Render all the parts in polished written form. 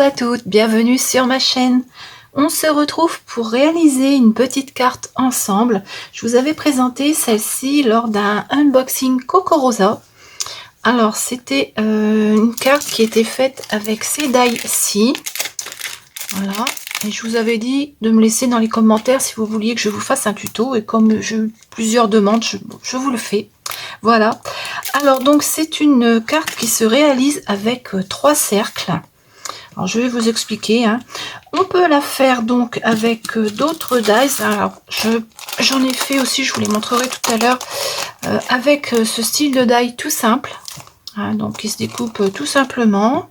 à toutes, bienvenue sur ma chaîne. On se retrouve pour réaliser une petite carte ensemble. Je vous avais présenté celle-ci lors d'un unboxing Coco Rosa. Alors c'était une carte qui était faite avec ces die-ci. Voilà. Et je vous avais dit de me laisser dans les commentaires si vous vouliez que je vous fasse un tuto. Et comme j'ai eu plusieurs demandes, je vous le fais. Voilà. Alors donc c'est une carte qui se réalise avec 3 cercles. Alors je vais vous expliquer. On peut la faire donc avec d'autres dies. Alors j'en ai fait aussi, je vous les montrerai tout à l'heure, avec ce style de die tout simple. Donc il se découpe tout simplement.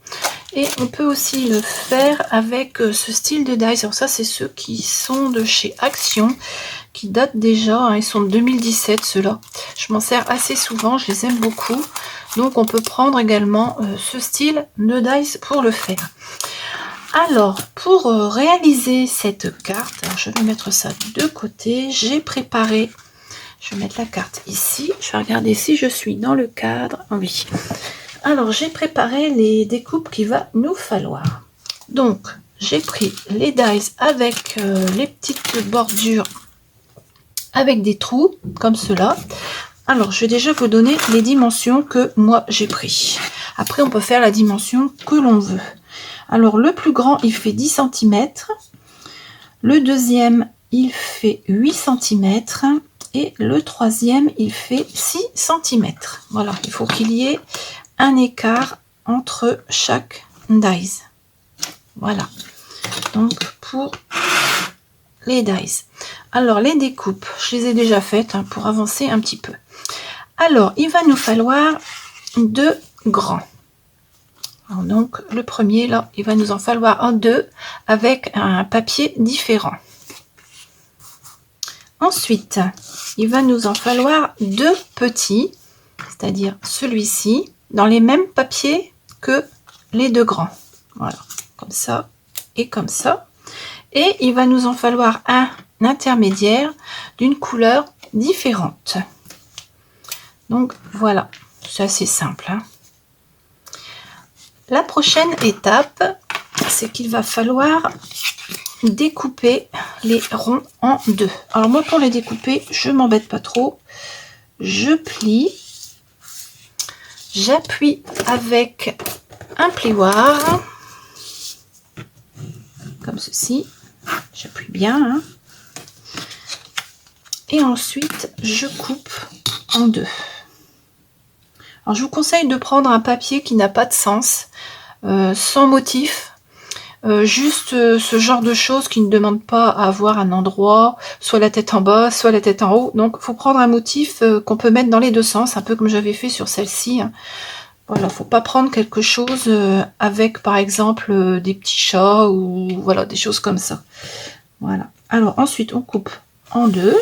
Et on peut aussi le faire avec ce style de dies. Alors ça c'est ceux qui sont de chez Action, qui datent déjà, ils sont de 2017 ceux-là. Je m'en sers assez souvent, je les aime beaucoup. Donc on peut prendre également ce style de dies pour le faire. Alors pour réaliser cette carte, alors je vais mettre ça de côté, j'ai préparé, je vais mettre la carte ici, je vais regarder si je suis dans le cadre, oui. Alors j'ai préparé les découpes qu'il va nous falloir. Donc j'ai pris les dies avec les petites bordures avec des trous comme cela. Alors je vais déjà vous donner les dimensions que moi j'ai pris. Après on peut faire la dimension que l'on veut. Alors le plus grand il fait 10 cm, le deuxième il fait 8 cm et le troisième il fait 6 cm. Voilà, il faut qu'il y ait un écart entre chaque dies. Voilà, donc pour les dies. Alors les découpes, je les ai déjà faites pour avancer un petit peu. Alors il va nous falloir 2 grands. Alors, donc le premier là, il va nous en falloir un 2 avec un papier différent. Ensuite, il va nous en falloir 2 petits, c'est-à-dire celui-ci, dans les mêmes papiers que les 2 grands. Voilà, comme ça et comme ça. Et il va nous en falloir un intermédiaire d'une couleur différente. Donc voilà, c'est assez simple. La prochaine étape, c'est qu'il va falloir découper les ronds en 2. Alors moi pour les découper, je m'embête pas trop. Je plie, j'appuie avec un plioir, comme ceci. J'appuie bien. Et ensuite, je coupe en 2. Alors, je vous conseille de prendre un papier qui n'a pas de sens, sans motif. Juste ce genre de choses qui ne demandent pas à avoir un endroit, soit la tête en bas, soit la tête en haut. Donc, il faut prendre un motif qu'on peut mettre dans les deux sens, un peu comme j'avais fait sur celle-ci. Voilà, faut pas prendre quelque chose avec, par exemple, des petits chats ou voilà, des choses comme ça. Voilà. Alors, ensuite, on coupe en 2.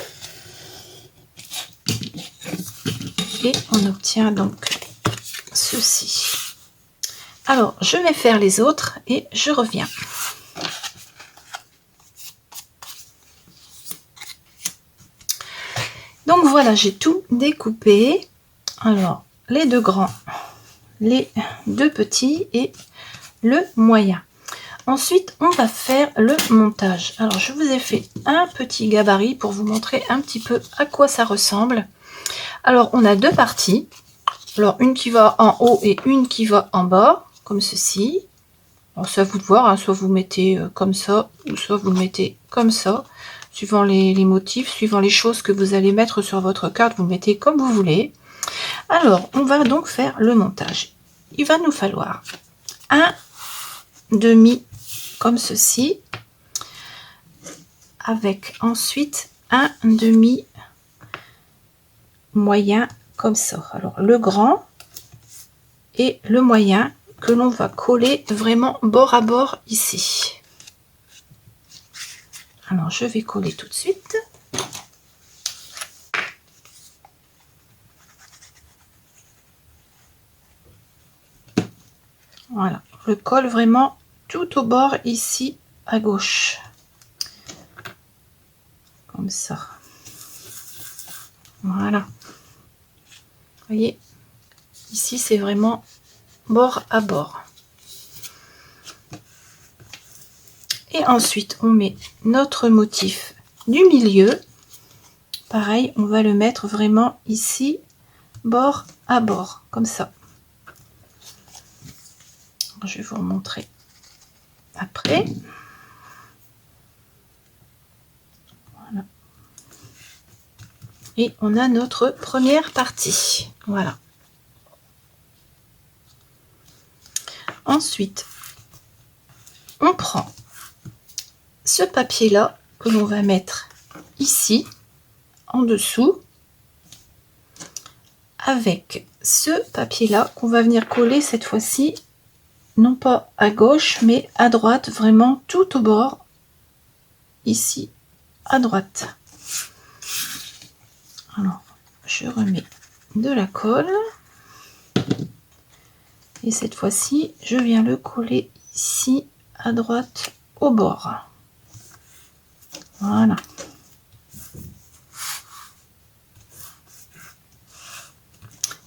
Et on obtient donc ceci. Alors, je vais faire les autres et je reviens. Donc voilà, j'ai tout découpé. Alors, les 2 grands, les 2 petits et le moyen. Ensuite, on va faire le montage. Alors, je vous ai fait un petit gabarit pour vous montrer un petit peu à quoi ça ressemble. Alors, on a 2 parties. Alors, une qui va en haut et une qui va en bas, comme ceci. Alors, c'est à vous de voir, soit vous mettez comme ça, ou soit vous le mettez comme ça, suivant les motifs, suivant les choses que vous allez mettre sur votre carte, vous mettez comme vous voulez. Alors, on va donc faire le montage. Il va nous falloir un demi comme ceci, avec ensuite un demi moyen comme ça. Alors le grand et le moyen que l'on va coller vraiment bord à bord ici. Alors je vais coller tout de suite. Voilà, je colle vraiment tout au bord ici à gauche. Comme ça. Voilà. Vous voyez, ici c'est vraiment bord à bord. Et ensuite, on met notre motif du milieu. Pareil, on va le mettre vraiment ici, bord à bord, comme ça. Je vais vous remontrer après. Voilà. Et on a notre première partie. Voilà. Ensuite, on prend ce papier-là que l'on va mettre ici, en dessous, avec ce papier-là qu'on va venir coller cette fois-ci, non pas à gauche, mais à droite, vraiment tout au bord, ici, à droite. Alors, je remets de la colle. Et cette fois-ci, je viens le coller ici, à droite, au bord. Voilà.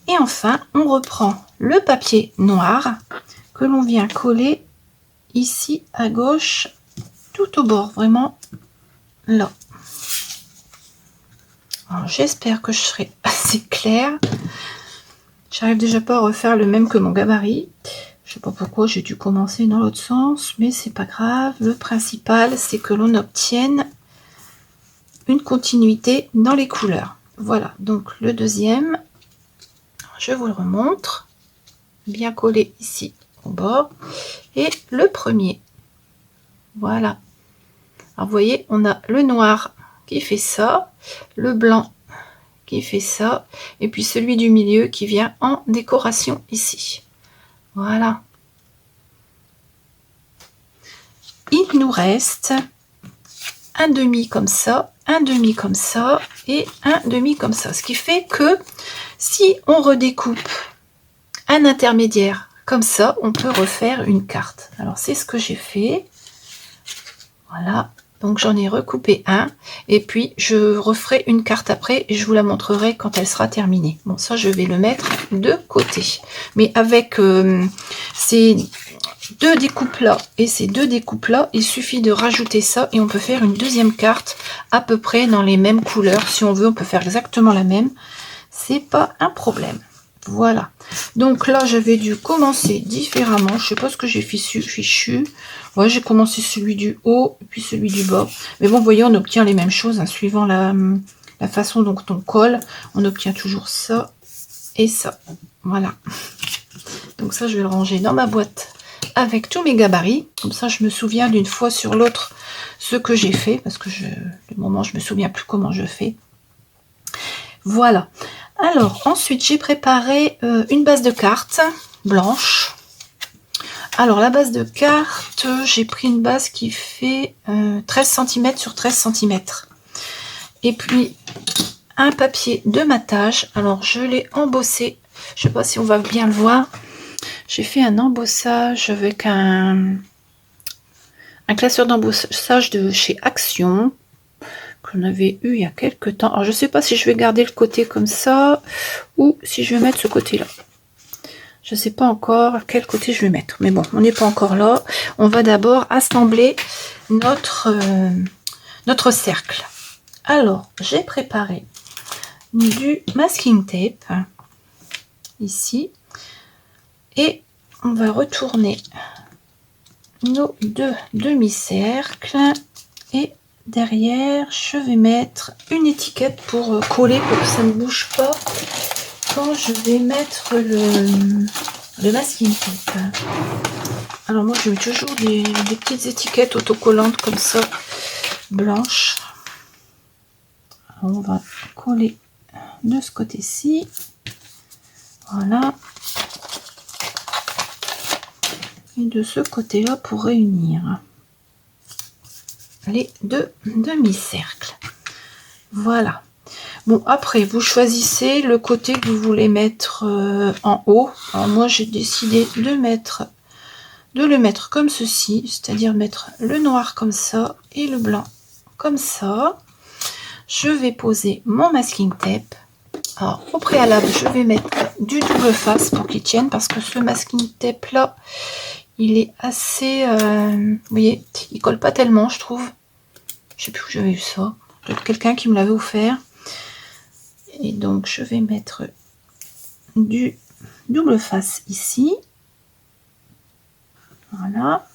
Et enfin, on reprend le papier noir que l'on vient coller ici à gauche, tout au bord, vraiment là. J'espère que je serai assez claire. J'arrive déjà pas à refaire le même que mon gabarit. Je sais pas pourquoi j'ai dû commencer dans l'autre sens, mais c'est pas grave. Le principal, c'est que l'on obtienne une continuité dans les couleurs. Voilà, donc le deuxième, je vous le remontre, bien collé ici au bord, et le premier, voilà. Alors vous voyez, on a le noir qui fait ça, le blanc qui fait ça, et puis celui du milieu qui vient en décoration ici. Voilà. Il nous reste un demi comme ça, un demi comme ça et un demi comme ça. Ce qui fait que si on redécoupe un intermédiaire comme ça, on peut refaire une carte. Alors c'est ce que j'ai fait. Voilà. Donc j'en ai recoupé un et puis je referai une carte après et je vous la montrerai quand elle sera terminée. Bon, ça je vais le mettre de côté. Mais avec ces deux découpes là et ces deux découpes là, il suffit de rajouter ça et on peut faire une deuxième carte à peu près dans les mêmes couleurs. Si on veut, on peut faire exactement la même. C'est pas un problème. Voilà. Donc là, j'avais dû commencer différemment. Je sais pas ce que j'ai fichu. Ouais, j'ai commencé celui du haut et puis celui du bas. Mais bon, vous voyez, on obtient les mêmes choses hein, suivant la façon dont on colle. On obtient toujours ça et ça. Voilà. Donc ça, je vais le ranger dans ma boîte avec tous mes gabarits. Comme ça, je me souviens d'une fois sur l'autre ce que j'ai fait. Parce que le moment, je me souviens plus comment je fais. Voilà. Alors, ensuite, j'ai préparé une base de cartes blanche. Alors, la base de cartes, j'ai pris une base qui fait 13 cm sur 13 cm. Et puis, un papier de matage. Alors, je l'ai embossé. Je ne sais pas si on va bien le voir. J'ai fait un embossage avec un classeur d'embossage de chez Action. Qu'on avait eu il y a quelques temps. Alors je sais pas si je vais garder le côté comme ça ou si je vais mettre ce côté là. Je sais pas encore quel côté je vais mettre, mais bon, on n'est pas encore là. On va d'abord assembler notre cercle. Alors j'ai préparé du masking tape ici et on va retourner nos deux demi-cercles et derrière, je vais mettre une étiquette pour coller, pour que ça ne bouge pas quand je vais mettre le masking tape. Alors moi, je mets toujours des petites étiquettes autocollantes comme ça, blanches. Alors, on va coller de ce côté-ci. Voilà. Et de ce côté-là pour réunir les deux demi-cercles. Voilà. Bon, après, vous choisissez le côté que vous voulez mettre en haut. Alors moi, j'ai décidé de le mettre comme ceci, c'est-à-dire mettre le noir comme ça et le blanc comme ça. Je vais poser mon masking tape. Alors, au préalable, je vais mettre du double face pour qu'il tienne, parce que ce masking tape là, Il est assez... vous voyez, il colle pas tellement, je trouve. Je sais plus où j'avais eu ça. Peut-être quelqu'un qui me l'avait offert. Et donc, je vais mettre du double face ici. Voilà.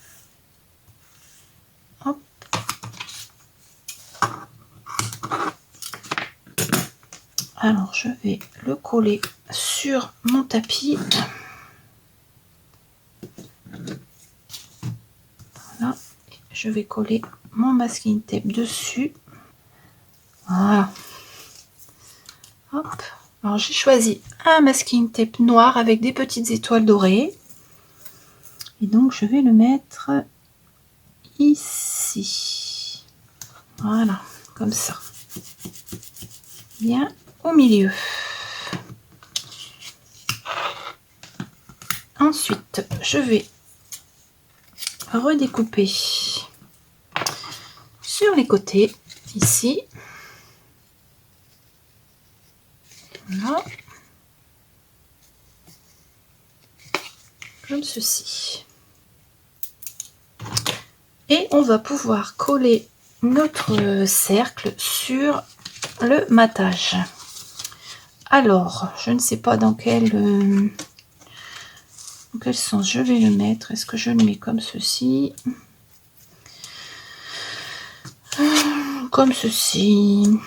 Hop. Alors, je vais le coller sur mon tapis. Voilà. Je vais coller mon masking tape dessus. Voilà. Hop. Alors, j'ai choisi un masking tape noir avec des petites étoiles dorées. Et donc, je vais le mettre ici. Voilà, comme ça. Bien au milieu. Ensuite, je vais redécouper sur les côtés, ici. Voilà. Comme ceci. Et on va pouvoir coller notre cercle sur le matage. Alors, je ne sais pas dans quel sens je vais le mettre. Est-ce que je le mets comme ceci? Comme ceci.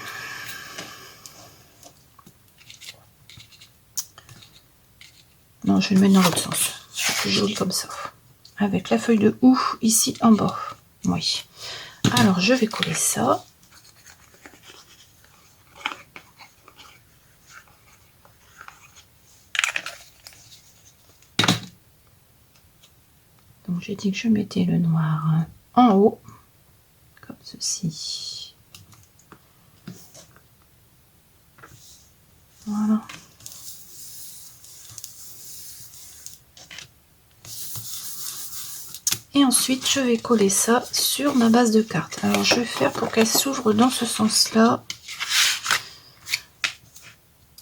Non, je vais le mettre dans l'autre sens. C'est plus joli comme ça. Avec la feuille de houx ici en bas. Oui. Alors, je vais coller ça. Donc, j'ai dit que je mettais le noir en haut. Comme ceci. Voilà. Et ensuite, je vais coller ça sur ma base de carte. Alors, je vais faire pour qu'elle s'ouvre dans ce sens-là.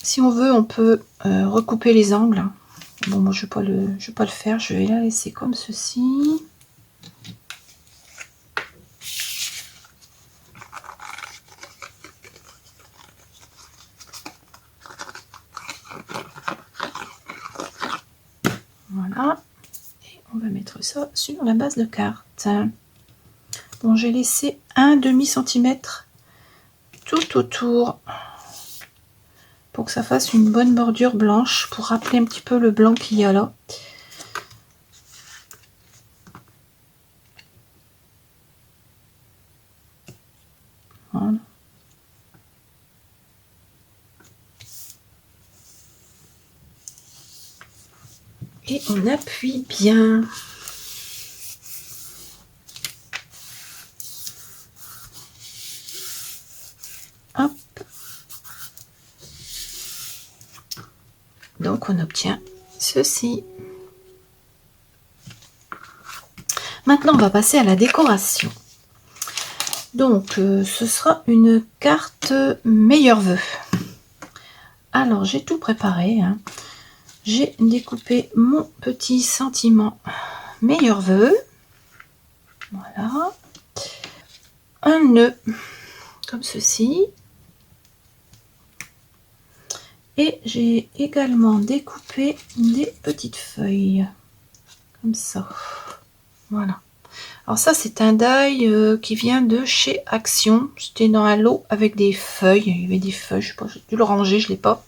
Si on veut, on peut recouper les angles. Bon, moi, je ne vais pas le faire. Je vais la laisser comme ceci. Voilà. Et on va mettre ça sur la base de carte. Bon, j'ai laissé un demi-centimètre tout autour pour que ça fasse une bonne bordure blanche pour rappeler un petit peu le blanc qu'il y a là. Voilà. Et on appuie bien. Hop. Donc on obtient ceci. Maintenant on va passer à la décoration. Donc ce sera une carte meilleurs vœux. Alors j'ai tout préparé. Hein. J'ai découpé mon petit sentiment meilleurs vœux. Voilà. Un nœud comme ceci. Et j'ai également découpé des petites feuilles comme ça. Voilà. Alors ça c'est un die qui vient de chez Action. C'était dans un lot avec des feuilles. Il y avait des feuilles, je sais pas, j'ai dû le ranger, je l'ai pas.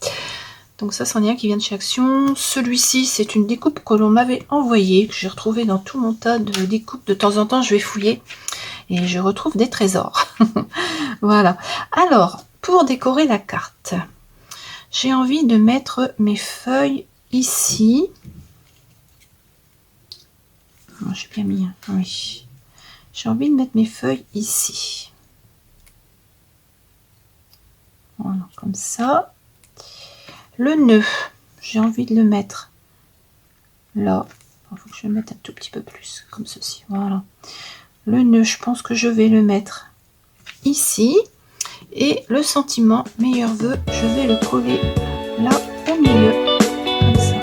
Donc ça c'en est un qui vient de chez Action. Celui-ci c'est une découpe que l'on m'avait envoyée, que j'ai retrouvé dans tout mon tas de découpes. De temps en temps je vais fouiller et je retrouve des trésors. Voilà. Alors pour décorer la carte, j'ai envie de mettre mes feuilles ici. Oh, j'ai bien mis, hein. Oui. J'ai envie de mettre mes feuilles ici. Voilà, comme ça. Le nœud, j'ai envie de le mettre là. Il faut que je le mette un tout petit peu plus, comme ceci. Voilà. Le nœud, je pense que je vais le mettre ici. Et le sentiment meilleurs vœux, je vais le coller là au milieu. Comme ça.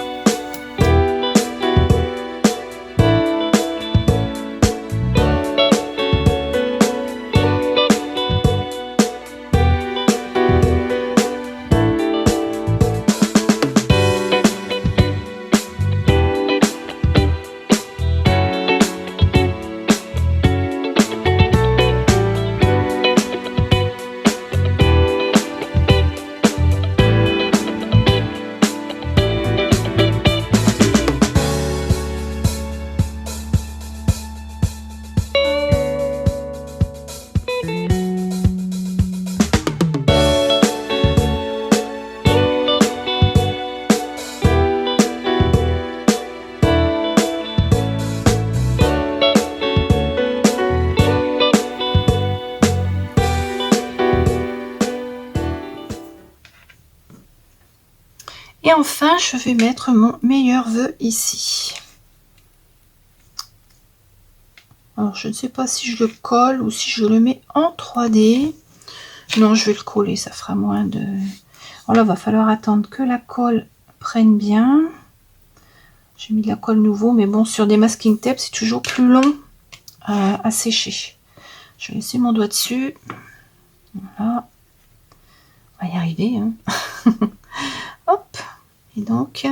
Et enfin, je vais mettre mon meilleur vœu ici. Alors, je ne sais pas si je le colle ou si je le mets en 3D. Non, je vais le coller, ça fera moins de... Alors là, il va falloir attendre que la colle prenne bien. J'ai mis de la colle nouveau, mais bon, sur des masking tape, c'est toujours plus long à sécher. Je vais laisser mon doigt dessus. Voilà. On va y arriver. Hein. Hop. Et donc,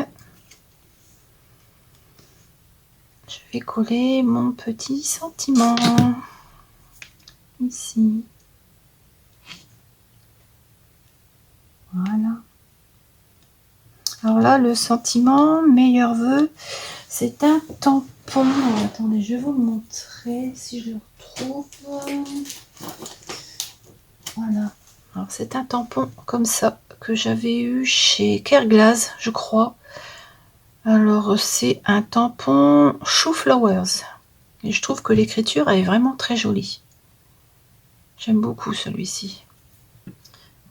je vais coller mon petit sentiment. Ici. Voilà. Alors là, le sentiment, meilleur vœu, c'est un tampon. Alors, attendez, je vais vous le montrer si je le retrouve. Voilà. Alors, c'est un tampon comme ça que j'avais eu chez Careglass, je crois. Alors, c'est un tampon Shoe Flowers. Et je trouve que l'écriture est vraiment très jolie. J'aime beaucoup celui-ci.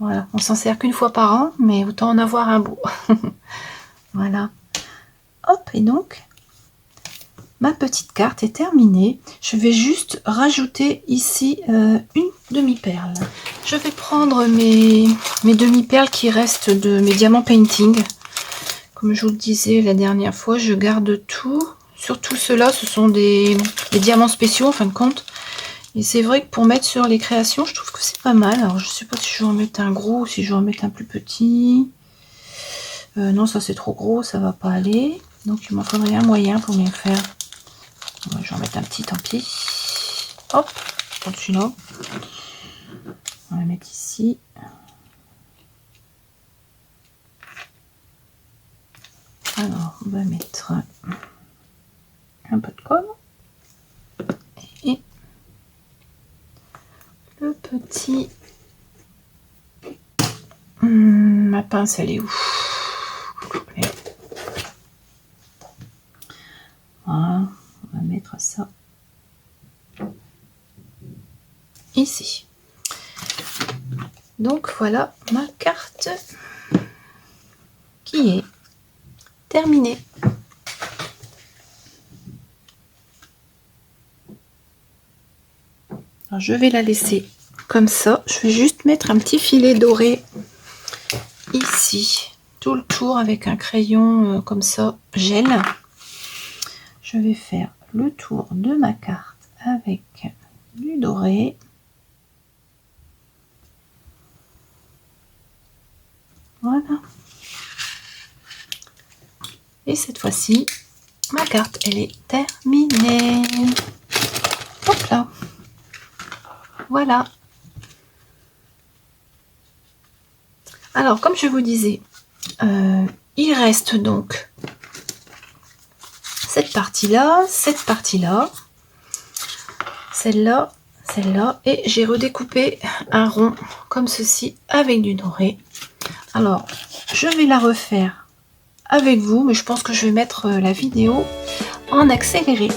Voilà, on s'en sert qu'une fois par an, mais autant en avoir un beau. Voilà. Hop, et donc, ma petite carte est terminée. Je vais juste rajouter ici une demi-perle. Je vais prendre mes demi-perles qui restent de mes diamants painting. Comme je vous le disais la dernière fois, je garde tout. Surtout ceux-là, ce sont des diamants spéciaux en fin de compte. Et c'est vrai que pour mettre sur les créations, je trouve que c'est pas mal. Alors, je sais pas si je vais en mettre un gros ou si je vais en mettre un plus petit. Non, ça c'est trop gros, ça va pas aller. Donc, il m'en faudrait un moyen pour bien faire. Ouais, je vais en mettre un petit, tant pis. Hop, prends celui-là. On va le mettre ici. Alors, on va mettre un peu de colle. Et le petit... ma pince, elle est où? Voilà, on va mettre ça ici. Donc voilà ma carte qui est terminée. Alors, je vais la laisser comme ça. Je vais juste mettre un petit filet doré ici, tout le tour avec un crayon comme ça, gel. Je vais faire le tour de ma carte avec du doré. Voilà. Et cette fois-ci, ma carte, elle est terminée. Hop là. Voilà. Alors, comme je vous disais, il reste donc cette partie-là, celle-là, celle-là, et j'ai redécoupé un rond comme ceci avec du doré. Alors, je vais la refaire avec vous, mais je pense que je vais mettre la vidéo en accéléré.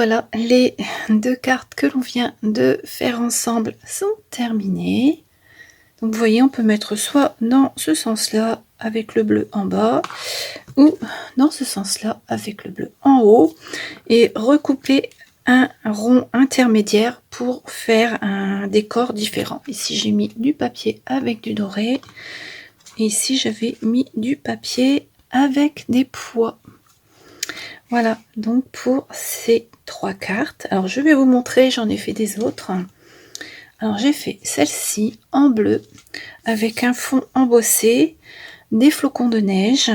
voilà, les 2 cartes que l'on vient de faire ensemble sont terminées. Donc vous voyez, on peut mettre soit dans ce sens-là avec le bleu en bas, ou dans ce sens-là avec le bleu en haut, et recouper un rond intermédiaire pour faire un décor différent. Ici j'ai mis du papier avec du doré, et ici j'avais mis du papier avec des pois. Voilà donc pour ces 3 cartes. Alors je vais vous montrer, j'en ai fait des autres. Alors j'ai fait celle-ci en bleu avec un fond embossé, des flocons de neige.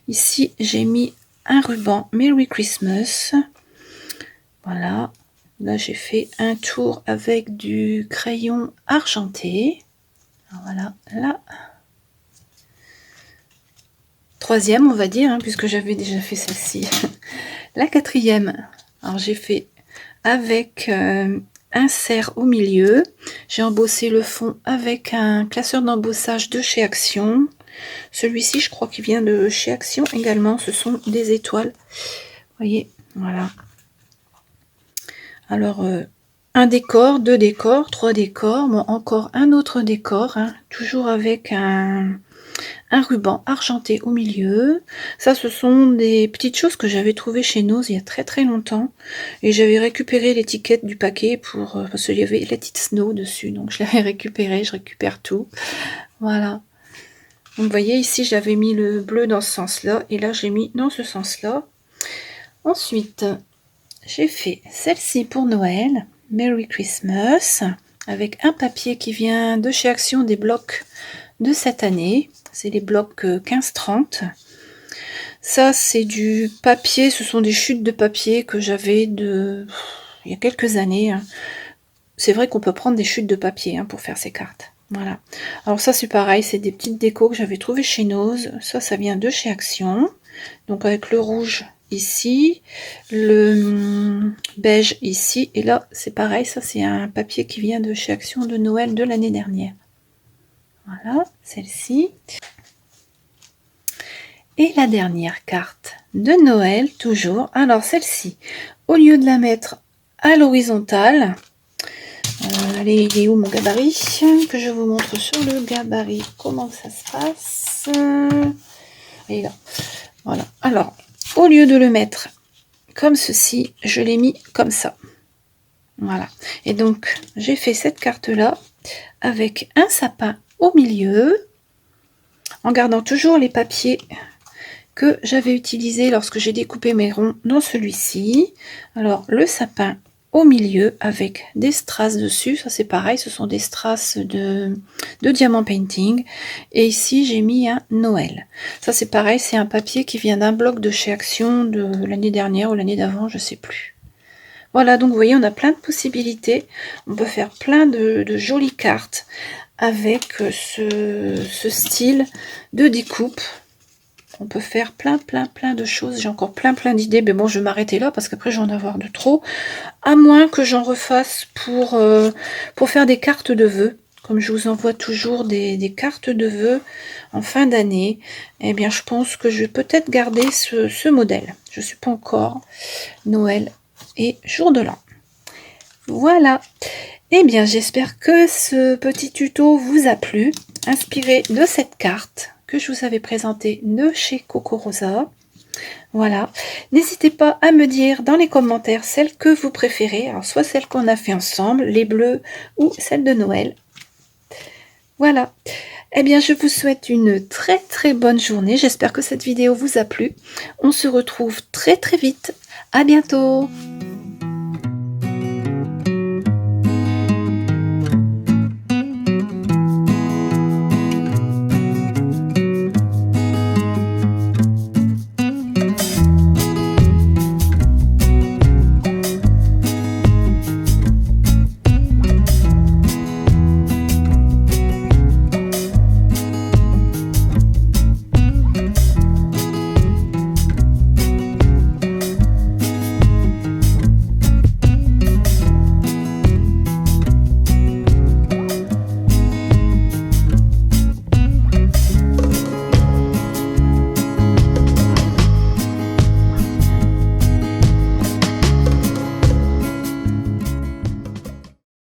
Ici j'ai mis un ruban Merry Christmas. Voilà, là j'ai fait un tour avec du crayon argenté. Alors voilà, là. Troisième on va dire, hein, puisque j'avais déjà fait celle-ci. La quatrième, alors j'ai fait avec un cerf au milieu. J'ai embossé le fond avec un classeur d'embossage de chez Action. Celui-ci, je crois qu'il vient de chez Action également. Ce sont des étoiles. Vous voyez, voilà. Alors, un décor, 2 décors, 3 décors. Bon, encore un autre décor, hein, toujours avec un ruban argenté au milieu. Ça, ce sont des petites choses que j'avais trouvées chez Nose il y a très longtemps. Et j'avais récupéré l'étiquette du paquet pour parce qu'il y avait Let It Snow dessus. Donc je l'avais récupéré, je récupère tout. Voilà. Donc vous voyez, ici j'avais mis le bleu dans ce sens-là. Et là j'ai mis dans ce sens-là. Ensuite, j'ai fait celle-ci pour Noël. Merry Christmas. Avec un papier qui vient de chez Action, des blocs de cette année. C'est les blocs 15-30. Ça, c'est du papier. Ce sont des chutes de papier que j'avais il y a quelques années. Hein. C'est vrai qu'on peut prendre des chutes de papier hein, pour faire ces cartes. Voilà. Alors ça, c'est pareil. C'est des petites décos que j'avais trouvées chez Nose. Ça vient de chez Action. Donc avec le rouge ici, le beige ici. Et là, c'est pareil. Ça, c'est un papier qui vient de chez Action de Noël de l'année dernière. Voilà, celle-ci. Et la dernière carte de Noël, toujours. Alors celle-ci, au lieu de la mettre à l'horizontale, allez, il est où mon gabarit? Que je vous montre sur le gabarit comment ça se passe. Et là, voilà. Alors, au lieu de le mettre comme ceci, je l'ai mis comme ça. Voilà. Et donc, j'ai fait cette carte-là avec un sapin au milieu, en gardant toujours les papiers que j'avais utilisé lorsque j'ai découpé mes ronds dans celui-ci. Alors le sapin au milieu avec des strass dessus, ça c'est pareil, ce sont des strass de diamant painting. Et ici j'ai mis un Noël. Ça c'est pareil, c'est un papier qui vient d'un bloc de chez Action de l'année dernière ou l'année d'avant, je sais plus. Voilà, donc vous voyez, on a plein de possibilités. On peut faire plein de jolies cartes avec ce style de découpe. On peut faire plein de choses. J'ai encore plein d'idées, mais bon, je vais m'arrêter là parce qu'après, je vais en avoir de trop. À moins que j'en refasse pour faire des cartes de vœux. Comme je vous envoie toujours des cartes de vœux en fin d'année, eh bien, je pense que je vais peut-être garder ce modèle. Je ne suis pas encore Noël et jour de l'an. Voilà. Eh bien, j'espère que ce petit tuto vous a plu, inspiré de cette carte que je vous avais présentée de chez Coco Rosa. Voilà. N'hésitez pas à me dire dans les commentaires celle que vous préférez. Alors, soit celle qu'on a fait ensemble, les bleus, ou celle de Noël. Voilà. Eh bien, je vous souhaite une très bonne journée. J'espère que cette vidéo vous a plu. On se retrouve très vite. À bientôt.